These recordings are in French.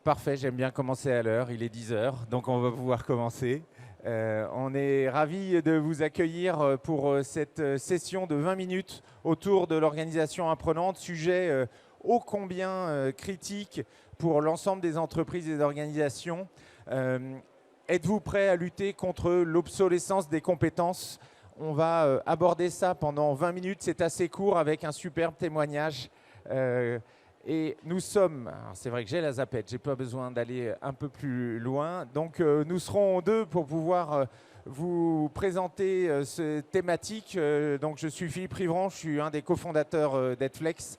Parfait, j'aime bien commencer à l'heure. Il est 10 heures, donc on va pouvoir commencer. On est ravis de vous accueillir pour cette session de 20 minutes autour de l'organisation apprenante, sujet ô combien critique pour l'ensemble des entreprises et des organisations. Êtes-vous prêts à lutter contre l'obsolescence des compétences? On va aborder ça pendant 20 minutes, c'est assez court avec un superbe témoignage. Et nous sommes, c'est vrai que j'ai la zapette, je n'ai pas besoin d'aller un peu plus loin. Donc nous serons deux pour pouvoir vous présenter cette thématique. Donc je suis Philippe Rivron, je suis un des cofondateurs d'Edflex.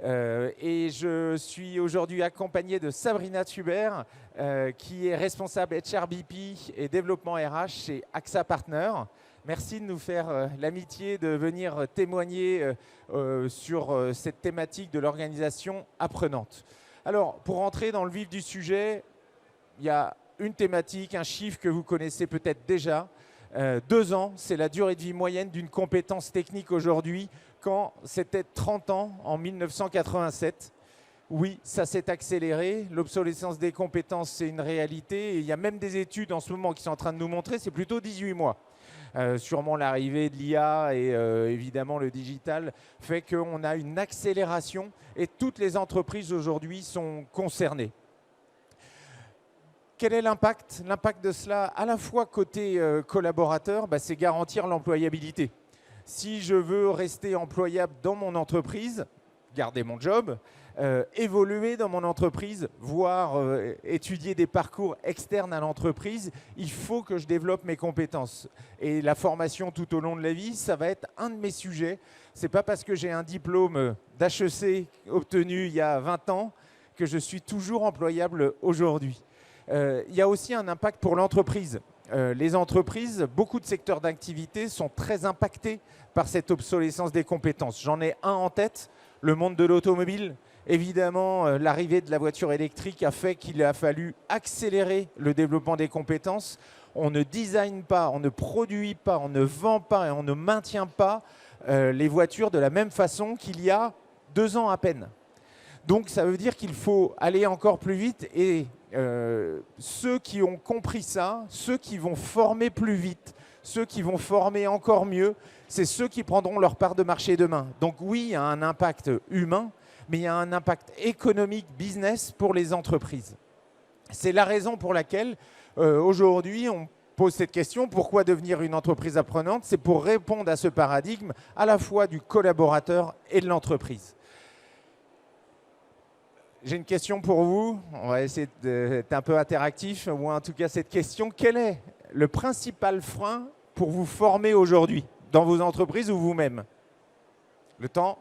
Et je suis aujourd'hui accompagné de Sabrina Tuber, qui est responsable HRBP et développement RH chez AXA Partners. Merci de nous faire l'amitié de venir témoigner sur cette thématique de l'organisation apprenante. Alors, pour entrer dans le vif du sujet, il y a une thématique, un chiffre que vous connaissez peut-être déjà. 2 ans, c'est la durée de vie moyenne d'une compétence technique aujourd'hui, quand c'était 30 ans en 1987. Oui, ça s'est accéléré. L'obsolescence des compétences, c'est une réalité. Et il y a même des études en ce moment qui sont en train de nous montrer, c'est plutôt 18 mois. Sûrement l'arrivée de l'IA et évidemment le digital fait qu'on a une accélération et toutes les entreprises aujourd'hui sont concernées. Quel est l'impact? L'impact de cela, à la fois côté collaborateur, c'est garantir l'employabilité. Si je veux rester employable dans mon entreprise, garder mon job, évoluer dans mon entreprise, voire étudier des parcours externes à l'entreprise, il faut que je développe mes compétences. Et la formation tout au long de la vie, ça va être un de mes sujets. Ce n'est pas parce que j'ai un diplôme d'HEC obtenu il y a 20 ans que je suis toujours employable aujourd'hui. Il y a aussi un impact pour l'entreprise. Les entreprises, beaucoup de secteurs d'activité sont très impactés par cette obsolescence des compétences. J'en ai un en tête, le monde de l'automobile. Évidemment, l'arrivée de la voiture électrique a fait qu'il a fallu accélérer le développement des compétences. On ne design pas, on ne produit pas, on ne vend pas et on ne maintient pas les voitures de la même façon qu'il y a 2 ans à peine. Donc ça veut dire qu'il faut aller encore plus vite et ceux qui ont compris ça, ceux qui vont former plus vite, ceux qui vont former encore mieux, c'est ceux qui prendront leur part de marché demain. Donc oui, il y a un impact humain, mais il y a un impact économique, business pour les entreprises. C'est la raison pour laquelle aujourd'hui on pose cette question, pourquoi devenir une entreprise apprenante? C'est pour répondre à ce paradigme à la fois du collaborateur et de l'entreprise. J'ai une question pour vous, on va essayer d'être un peu interactif, ou en tout cas cette question, quel est le principal frein pour vous former aujourd'hui, dans vos entreprises ou vous-même? Le temps?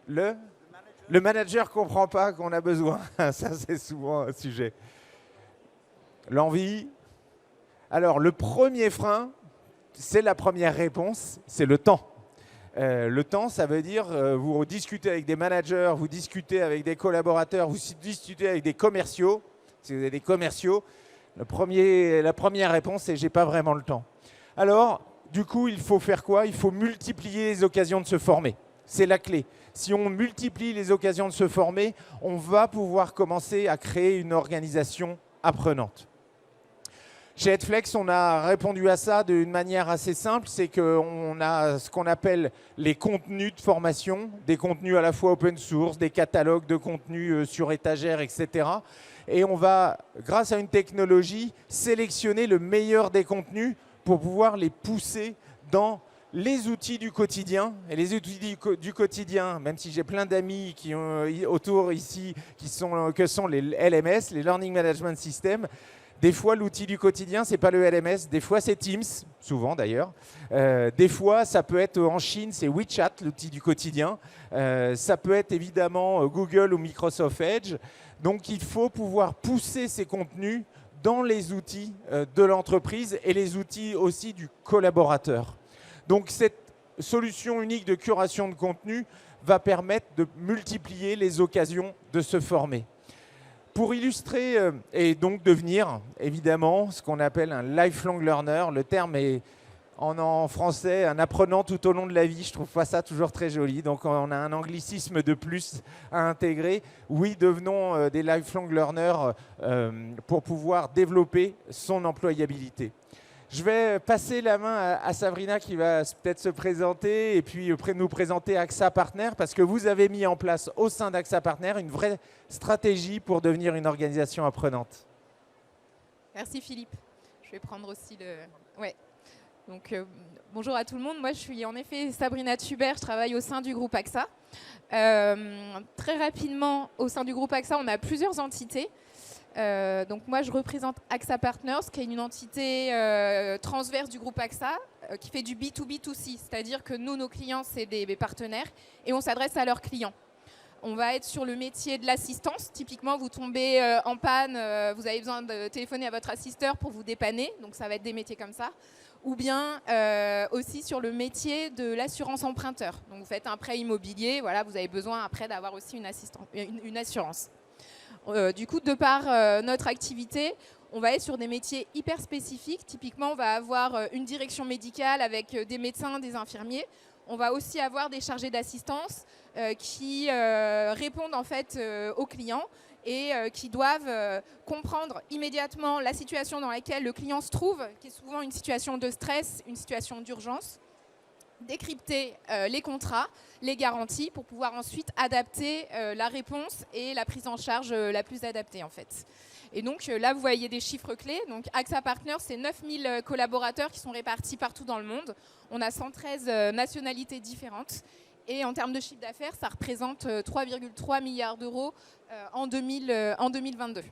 Le manager ne comprend pas qu'on a besoin, ça c'est souvent un sujet. L'envie? Alors le premier frein, c'est la première réponse, c'est le temps. Le temps, ça veut dire vous discutez avec des managers, vous discutez avec des collaborateurs, vous discutez avec des commerciaux. Si vous avez des commerciaux, la première réponse, c'est « j'ai pas vraiment le temps ». Alors, du coup, il faut faire quoi? Il faut multiplier les occasions de se former. C'est la clé. Si on multiplie les occasions de se former, on va pouvoir commencer à créer une organisation apprenante. Chez Edflex, on a répondu à ça d'une manière assez simple, c'est qu'on a ce qu'on appelle les contenus de formation, des contenus à la fois open source, des catalogues de contenus sur étagère, etc. Et on va, grâce à une technologie, sélectionner le meilleur des contenus pour pouvoir les pousser dans les outils du quotidien. Et les outils du quotidien, même si j'ai plein d'amis qui ont autour ici, que sont les LMS, les Learning Management Systems. Des fois, l'outil du quotidien, ce n'est pas le LMS. Des fois, c'est Teams, souvent d'ailleurs. Des fois, ça peut être en Chine, c'est WeChat, l'outil du quotidien. Ça peut être évidemment Google ou Microsoft Edge. Donc, il faut pouvoir pousser ces contenus dans les outils de l'entreprise et les outils aussi du collaborateur. Donc, cette solution unique de curation de contenu va permettre de multiplier les occasions de se former. Pour illustrer et donc devenir évidemment ce qu'on appelle un lifelong learner, le terme est en français, un apprenant tout au long de la vie. Je trouve pas ça toujours très joli. Donc on a un anglicisme de plus à intégrer. Oui, devenons des lifelong learners pour pouvoir développer son employabilité. Je vais passer la main à Sabrina qui va peut-être se présenter et puis nous présenter AXA Partner parce que vous avez mis en place au sein d'AXA Partner une vraie stratégie pour devenir une organisation apprenante. Merci Philippe. Je vais prendre aussi le... Ouais. Donc, bonjour à tout le monde. Moi, je suis en effet Sabrina Thubert. Je travaille au sein du groupe AXA. Très rapidement, au sein du groupe AXA, on a plusieurs entités. Donc moi, je représente AXA Partners, qui est une entité transverse du groupe AXA, qui fait du B2B2C, c'est-à-dire que nous, nos clients, c'est des partenaires, et on s'adresse à leurs clients. On va être sur le métier de l'assistance. Typiquement, vous tombez en panne, vous avez besoin de téléphoner à votre assisteur pour vous dépanner, donc ça va être des métiers comme ça. Ou bien aussi sur le métier de l'assurance emprunteur. Donc vous faites un prêt immobilier, voilà, vous avez besoin après d'avoir aussi une assurance. Du coup, de par notre activité, on va être sur des métiers hyper spécifiques. Typiquement, on va avoir une direction médicale avec des médecins, des infirmiers. On va aussi avoir des chargés d'assistance qui répondent en fait aux clients et qui doivent comprendre immédiatement la situation dans laquelle le client se trouve, qui est souvent une situation de stress, une situation d'urgence. Décrypter les contrats, les garanties pour pouvoir ensuite adapter la réponse et la prise en charge la plus adaptée en fait. Et donc là vous voyez des chiffres clés. Donc AXA Partners, c'est 9000 collaborateurs qui sont répartis partout dans le monde. On a 113 nationalités différentes. Et en termes de chiffre d'affaires, ça représente 3,3 milliards d'euros en 2022.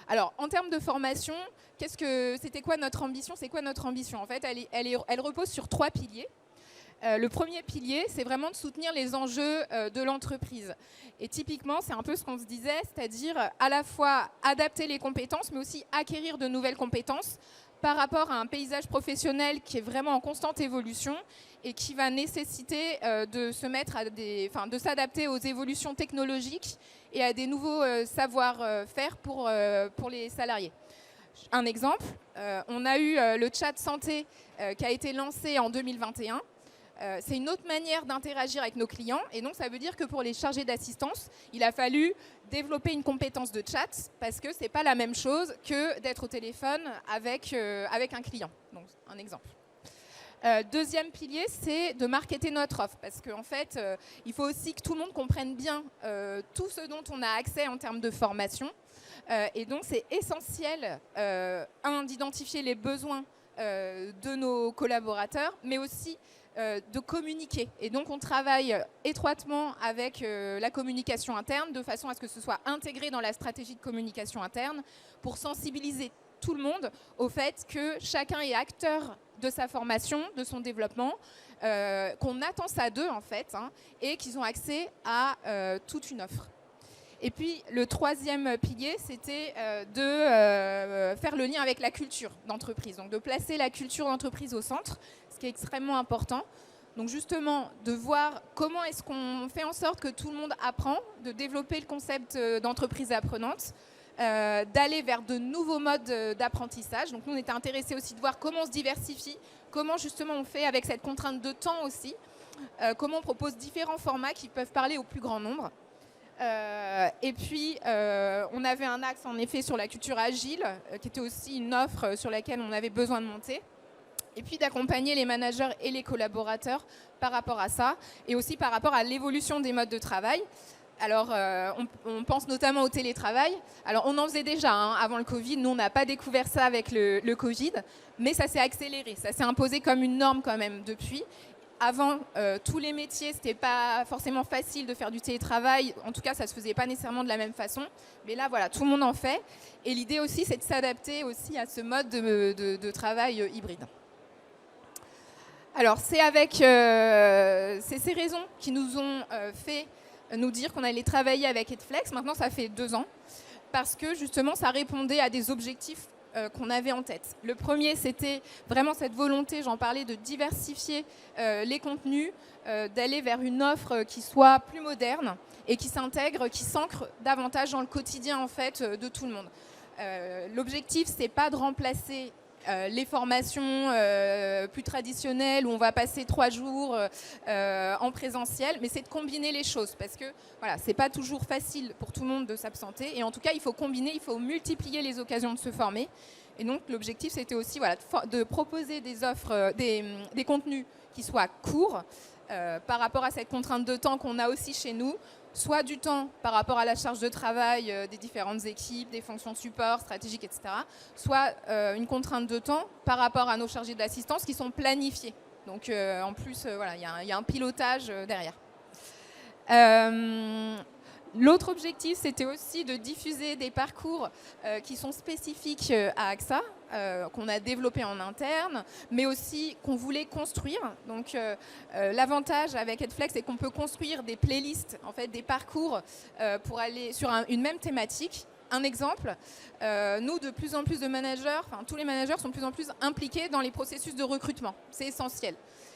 Alors, en termes de formation, c'était quoi notre ambition? C'est quoi notre ambition? En fait, elle repose sur 3 piliers. Le premier pilier, c'est vraiment de soutenir les enjeux de l'entreprise. Et typiquement, c'est un peu ce qu'on se disait, c'est-à-dire à la fois adapter les compétences, mais aussi acquérir de nouvelles compétences par rapport à un paysage professionnel qui est vraiment en constante évolution et qui va nécessiter de s'adapter aux évolutions technologiques et à des nouveaux savoir-faire pour les salariés. Un exemple, on a eu le chat santé qui a été lancé en 2021. C'est une autre manière d'interagir avec nos clients et donc ça veut dire que pour les chargés d'assistance, il a fallu développer une compétence de chat parce que ce n'est pas la même chose que d'être au téléphone avec un client. Donc, un exemple. Deuxième pilier, c'est de marketer notre offre parce qu'en fait, il faut aussi que tout le monde comprenne bien tout ce dont on a accès en termes de formation. Et donc, c'est essentiel, d'identifier les besoins de nos collaborateurs, mais aussi de communiquer. Et donc, on travaille étroitement avec la communication interne de façon à ce que ce soit intégré dans la stratégie de communication interne pour sensibiliser tout le monde au fait que chacun est acteur de sa formation, de son développement, qu'on attend ça d'eux en fait, et qu'ils ont accès à toute une offre. Et puis le troisième pilier, c'était de faire le lien avec la culture d'entreprise, donc de placer la culture d'entreprise au centre, ce qui est extrêmement important. Donc justement, de voir comment est-ce qu'on fait en sorte que tout le monde apprend, de développer le concept d'entreprise apprenante, d'aller vers de nouveaux modes d'apprentissage. Donc nous, on était intéressés aussi de voir comment on se diversifie, comment justement on fait avec cette contrainte de temps aussi, comment on propose différents formats qui peuvent parler au plus grand nombre. Et puis, on avait un axe en effet sur la culture agile, qui était aussi une offre sur laquelle on avait besoin de monter. Et puis d'accompagner les managers et les collaborateurs par rapport à ça, et aussi par rapport à l'évolution des modes de travail. Alors, on pense notamment au télétravail. Alors, on en faisait déjà avant le Covid. Nous, on n'a pas découvert ça avec le Covid, mais ça s'est accéléré. Ça s'est imposé comme une norme quand même depuis. Avant, tous les métiers, c'était pas forcément facile de faire du télétravail. En tout cas, ça se faisait pas nécessairement de la même façon. Mais là, voilà, tout le monde en fait. Et l'idée aussi, c'est de s'adapter aussi à ce mode de travail hybride. Alors, c'est ces raisons qui nous ont fait nous dire qu'on allait travailler avec Edflex. Maintenant, ça fait 2 ans. Parce que, justement, ça répondait à des objectifs qu'on avait en tête. Le premier, c'était vraiment cette volonté, j'en parlais, de diversifier les contenus, d'aller vers une offre qui soit plus moderne et qui s'intègre, qui s'ancre davantage dans le quotidien en fait, de tout le monde. L'objectif, c'est pas de remplacer les formations plus traditionnelles où on va passer 3 jours en présentiel, mais c'est de combiner les choses parce que voilà, c'est pas toujours facile pour tout le monde de s'absenter et en tout cas il faut combiner, il faut multiplier les occasions de se former. Et donc l'objectif c'était aussi voilà, de proposer des offres, des contenus qui soient courts par rapport à cette contrainte de temps qu'on a aussi chez nous, soit du temps par rapport à la charge de travail des différentes équipes, des fonctions de support, stratégiques, etc., soit une contrainte de temps par rapport à nos chargés d'assistance qui sont planifiés. Donc en plus, voilà, il y a un pilotage derrière. L'autre objectif, c'était aussi de diffuser des parcours qui sont spécifiques à AXA, qu'on a développé en interne, mais aussi qu'on voulait construire. Donc, l'avantage avec Headflex, c'est qu'on peut construire des playlists, en fait, des parcours pour aller sur une même thématique. Un exemple, nous, de plus en plus de managers, enfin, tous les managers sont de plus en plus impliqués dans les processus de recrutement. C'est essentiel.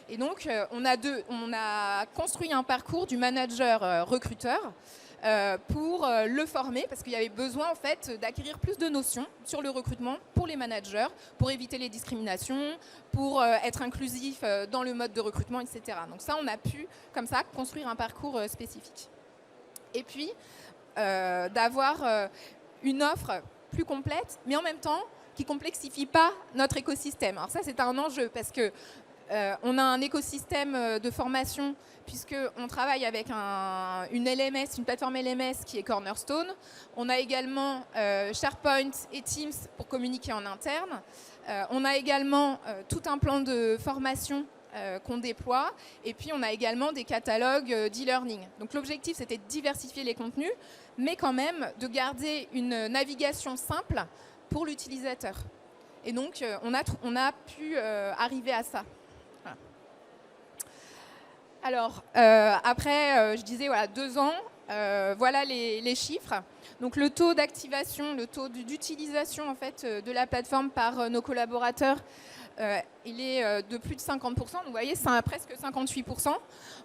Et donc, on a construit un parcours du manager recruteur pour le former, parce qu'il y avait besoin en fait d'acquérir plus de notions sur le recrutement pour les managers, pour éviter les discriminations, pour être inclusif dans le mode de recrutement, etc. Donc ça, on a pu, comme ça, construire un parcours spécifique. Et puis, d'avoir une offre plus complète, mais en même temps, qui ne complexifie pas notre écosystème. Alors ça, c'est un enjeu, parce que on a un écosystème de formation puisqu'on travaille avec une LMS, une plateforme LMS qui est Cornerstone. On a également SharePoint et Teams pour communiquer en interne. On a également tout un plan de formation qu'on déploie. Et puis, on a également des catalogues d'e-learning. Donc, l'objectif, c'était de diversifier les contenus, mais quand même de garder une navigation simple pour l'utilisateur. Et donc, on a pu arriver à ça. Alors, après, je disais, voilà, 2 ans, voilà les chiffres. Donc, le taux d'activation, le taux d'utilisation en fait, de la plateforme par nos collaborateurs, il est de plus de 50%. Donc, vous voyez, c'est presque 58%.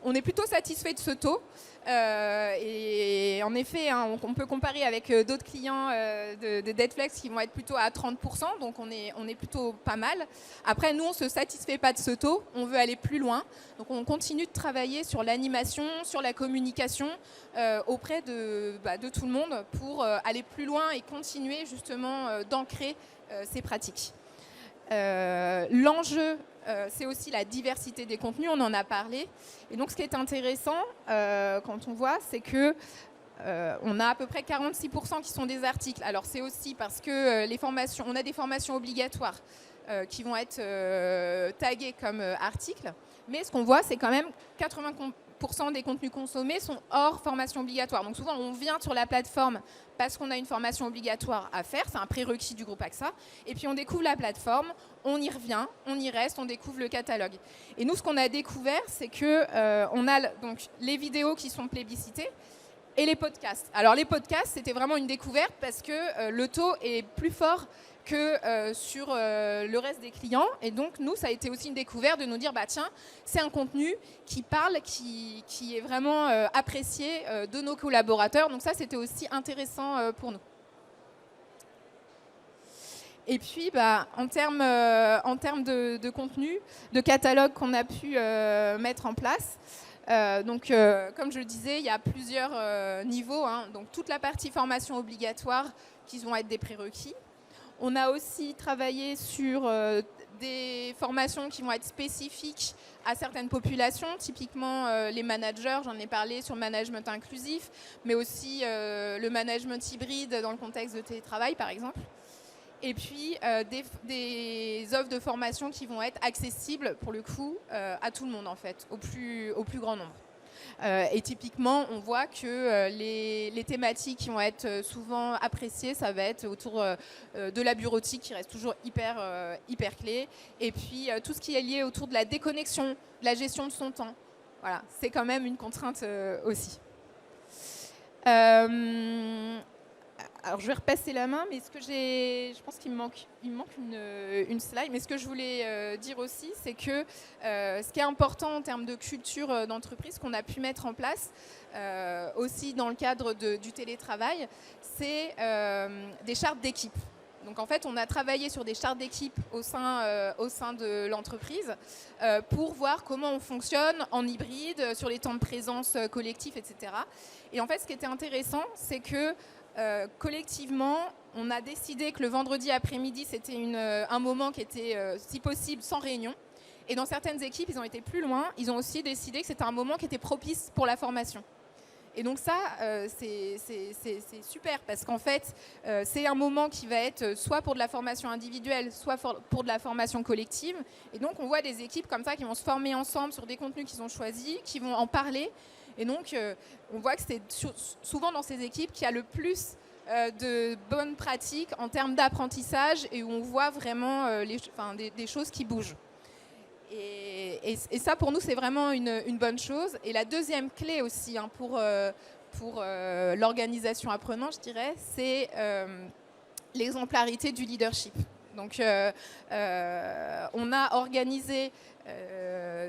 On est plutôt satisfait de ce taux. Et en effet, hein, on peut comparer avec d'autres clients de Headflex qui vont être plutôt à 30%. Donc, on est plutôt pas mal. Après, nous, on ne se satisfait pas de ce taux. On veut aller plus loin. Donc, on continue de travailler sur l'animation, sur la communication auprès de tout le monde pour aller plus loin et continuer justement d'ancrer ces pratiques. L'enjeu, c'est aussi la diversité des contenus, on en a parlé. Et donc, ce qui est intéressant, quand on voit, c'est que on a à peu près 46% qui sont des articles. Alors, c'est aussi parce que on a des formations obligatoires qui vont être taguées comme articles. Mais ce qu'on voit, c'est quand même 80% des contenus consommés sont hors formation obligatoire. Donc souvent, on vient sur la plateforme parce qu'on a une formation obligatoire à faire. C'est un prérequis du groupe AXA. Et puis, on découvre la plateforme, on y revient, on y reste, on découvre le catalogue. Et nous, ce qu'on a découvert, c'est qu'on a donc les vidéos qui sont plébiscitées et les podcasts. Alors, les podcasts, c'était vraiment une découverte parce que le taux est plus fort que sur le reste des clients. Et donc, nous, ça a été aussi une découverte de nous dire, bah tiens, c'est un contenu qui parle, qui est vraiment apprécié de nos collaborateurs. Donc ça, c'était aussi intéressant pour nous. Et puis, bah, en termes de contenu, de catalogue qu'on a pu mettre en place, donc, comme je le disais, il y a plusieurs niveaux. Hein. Donc, toute la partie formation obligatoire qui vont être des prérequis. On a aussi travaillé sur des formations qui vont être spécifiques à certaines populations, typiquement les managers, j'en ai parlé sur le management inclusif, mais aussi le management hybride dans le contexte de télétravail, par exemple. Et puis des offres de formation qui vont être accessibles, pour le coup, à tout le monde, en fait, au plus grand nombre. Et typiquement, on voit que les thématiques qui vont être souvent appréciées, ça va être autour de la bureautique qui reste toujours hyper clé. Et puis, tout ce qui est lié autour de la déconnexion, de la gestion de son temps. Voilà, c'est quand même une contrainte aussi. Alors, je vais repasser la main, mais je pense qu'il me manque une slide. Mais ce que je voulais dire aussi, c'est que ce qui est important en termes de culture d'entreprise qu'on a pu mettre en place, aussi dans le cadre du télétravail, c'est des chartes d'équipe. Donc en fait, on a travaillé sur des chartes d'équipe au sein de l'entreprise pour voir comment on fonctionne en hybride, sur les temps de présence collectifs, etc. Et en fait, ce qui était intéressant, c'est que collectivement, on a décidé que le vendredi après-midi, c'était un moment qui était, si possible, sans réunion. Et dans certaines équipes, ils ont été plus loin. Ils ont aussi décidé que c'était un moment qui était propice pour la formation. Et donc ça, c'est super parce qu'en fait, c'est un moment qui va être soit pour de la formation individuelle, soit pour de la formation collective. Et donc, on voit des équipes comme ça qui vont se former ensemble sur des contenus qu'ils ont choisis, qui vont en parler. Et donc, on voit que c'est souvent dans ces équipes qu'il y a le plus de bonnes pratiques en termes d'apprentissage et où on voit vraiment des choses qui bougent. Et ça, pour nous, c'est vraiment une bonne chose. Et la deuxième clé aussi pour l'organisation apprenante, je dirais, c'est l'exemplarité du leadership. Donc, on a organisé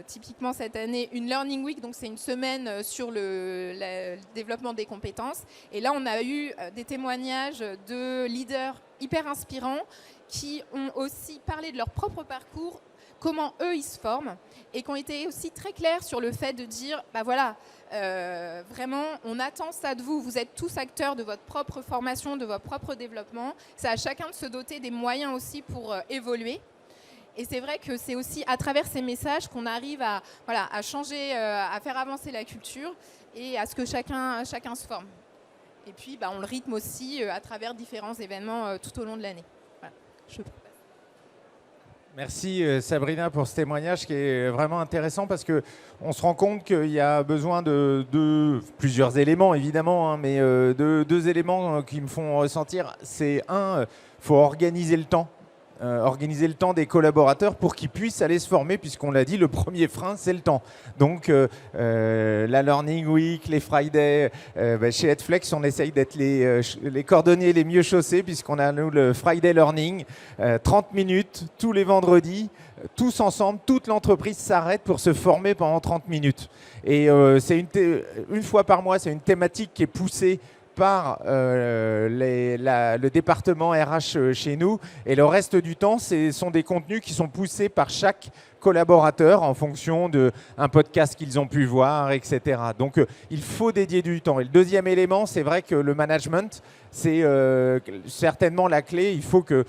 typiquement cette année une Learning Week, donc c'est une semaine sur le développement des compétences. Et là, on a eu des témoignages de leaders hyper inspirants qui ont aussi parlé de leur propre parcours, comment eux, ils se forment, et qui ont été aussi très clairs sur le fait de dire, bah voilà, vraiment, on attend ça de vous. Vous êtes tous acteurs de votre propre formation, de votre propre développement. C'est à chacun de se doter des moyens aussi pour évoluer. Et c'est vrai que c'est aussi à travers ces messages qu'on arrive à changer, à faire avancer la culture et à ce que chacun se forme. Et puis, on le rythme aussi à travers différents événements tout au long de l'année. Voilà. Merci Sabrina pour ce témoignage qui est vraiment intéressant parce qu'on se rend compte qu'il y a besoin de plusieurs éléments évidemment, mais de deux éléments qui me font ressentir. C'est il faut organiser le temps. Organiser le temps des collaborateurs pour qu'ils puissent aller se former, puisqu'on l'a dit, le premier frein, c'est le temps. Donc, la Learning Week, les Fridays, chez Edflex, on essaye d'être les cordonniers les mieux chaussés, puisqu'on a, nous, le Friday Learning, 30 minutes, tous les vendredis, tous ensemble, toute l'entreprise s'arrête pour se former pendant 30 minutes. Et c'est une fois par mois, c'est une thématique qui est poussée par le département RH chez nous, et le reste du temps, ce sont des contenus qui sont poussés par chaque collaborateur en fonction d'un podcast qu'ils ont pu voir, etc. Donc, il faut dédier du temps. Et le deuxième élément, c'est vrai que le management, c'est certainement la clé. Il faut que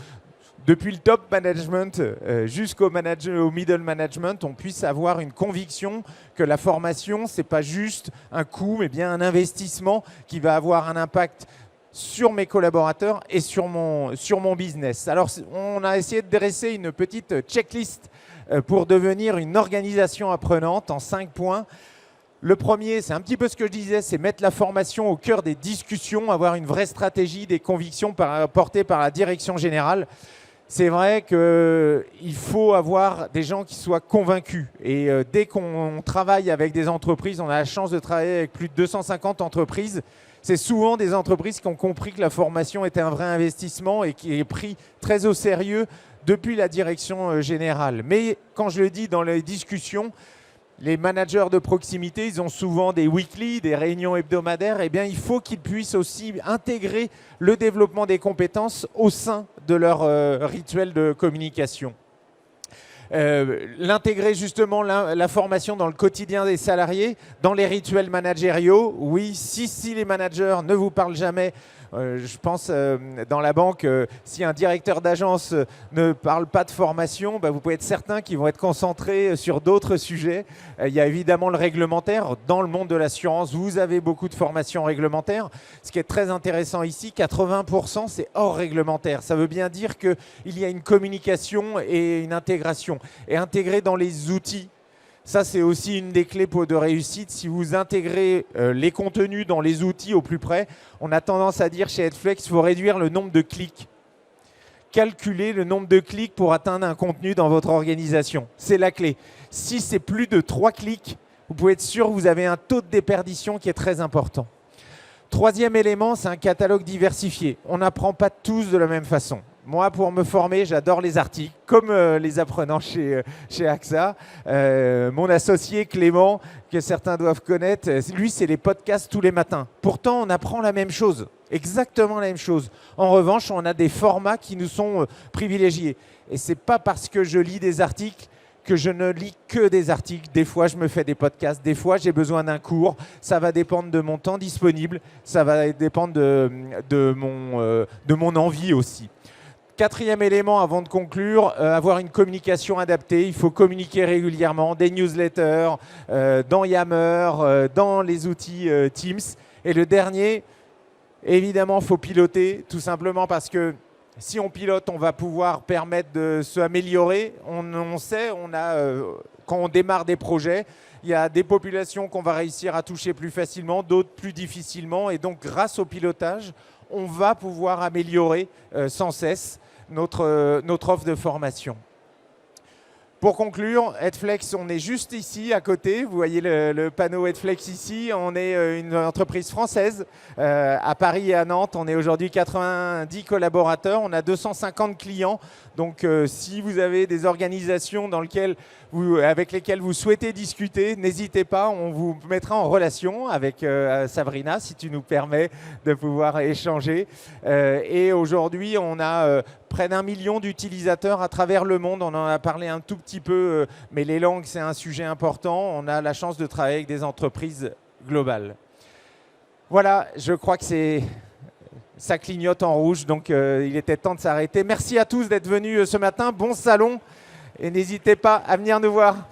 depuis le top management jusqu'au middle management, on puisse avoir une conviction que la formation, ce n'est pas juste un coût, mais bien un investissement qui va avoir un impact sur mes collaborateurs et sur mon business. Alors, on a essayé de dresser une petite checklist pour devenir une organisation apprenante en 5 points. Le premier, c'est un petit peu ce que je disais, c'est mettre la formation au cœur des discussions, avoir une vraie stratégie, des convictions portées par la direction générale. C'est vrai qu'il faut avoir des gens qui soient convaincus. Et dès qu'on travaille avec des entreprises, on a la chance de travailler avec plus de 250 entreprises. C'est souvent des entreprises qui ont compris que la formation était un vrai investissement et qui est pris très au sérieux depuis la direction générale. Mais quand je le dis dans les discussions, les managers de proximité, ils ont souvent des weekly, des réunions hebdomadaires. Eh bien, il faut qu'ils puissent aussi intégrer le développement des compétences au sein de leur rituel de communication. L'intégrer justement la formation dans le quotidien des salariés, dans les rituels managériaux. Oui, si les managers ne vous parlent jamais, je pense dans la banque, si un directeur d'agence ne parle pas de formation, vous pouvez être certain qu'ils vont être concentrés sur d'autres sujets. Il y a évidemment le réglementaire. Dans le monde de l'assurance, vous avez beaucoup de formations réglementaires. Ce qui est très intéressant ici, 80% c'est hors réglementaire. Ça veut bien dire qu'il y a une communication et une intégration. Et intégrer dans les outils, ça, c'est aussi une des clés de réussite. Si vous intégrez les contenus dans les outils au plus près, on a tendance à dire chez Edflex, il faut réduire le nombre de clics. Calculer le nombre de clics pour atteindre un contenu dans votre organisation. C'est la clé. Si c'est plus de 3 clics, vous pouvez être sûr que vous avez un taux de déperdition qui est très important. Troisième élément, c'est un catalogue diversifié. On n'apprend pas tous de la même façon. Moi, pour me former, j'adore les articles, comme les apprenants chez AXA. Mon associé Clément, que certains doivent connaître, lui, c'est les podcasts tous les matins. Pourtant, on apprend la même chose, exactement la même chose. En revanche, on a des formats qui nous sont privilégiés. Et ce n'est pas parce que je lis des articles que je ne lis que des articles. Des fois, je me fais des podcasts. Des fois, j'ai besoin d'un cours. Ça va dépendre de mon temps disponible. Ça va dépendre de mon envie aussi. Quatrième élément avant de conclure, avoir une communication adaptée. Il faut communiquer régulièrement, des newsletters, dans Yammer, dans les outils Teams. Et le dernier, évidemment, il faut piloter, tout simplement parce que si on pilote, on va pouvoir permettre de s'améliorer. On sait, quand on démarre des projets, il y a des populations qu'on va réussir à toucher plus facilement, d'autres plus difficilement. Et donc, grâce au pilotage, on va pouvoir améliorer sans cesse notre offre de formation. Pour conclure, Headflex, on est juste ici à côté. Vous voyez le panneau Headflex ici. On est une entreprise française à Paris et à Nantes. On est aujourd'hui 90 collaborateurs. On a 250 clients. Donc, si vous avez des organisations avec lesquelles vous souhaitez discuter, n'hésitez pas. On vous mettra en relation avec Sabrina, si tu nous permets de pouvoir échanger. Et aujourd'hui, on a près d'1 million d'utilisateurs à travers le monde. On en a parlé un tout petit peu, mais les langues, c'est un sujet important. On a la chance de travailler avec des entreprises globales. Voilà, je crois que ça clignote en rouge, donc il était temps de s'arrêter. Merci à tous d'être venus ce matin. Bon salon et n'hésitez pas à venir nous voir.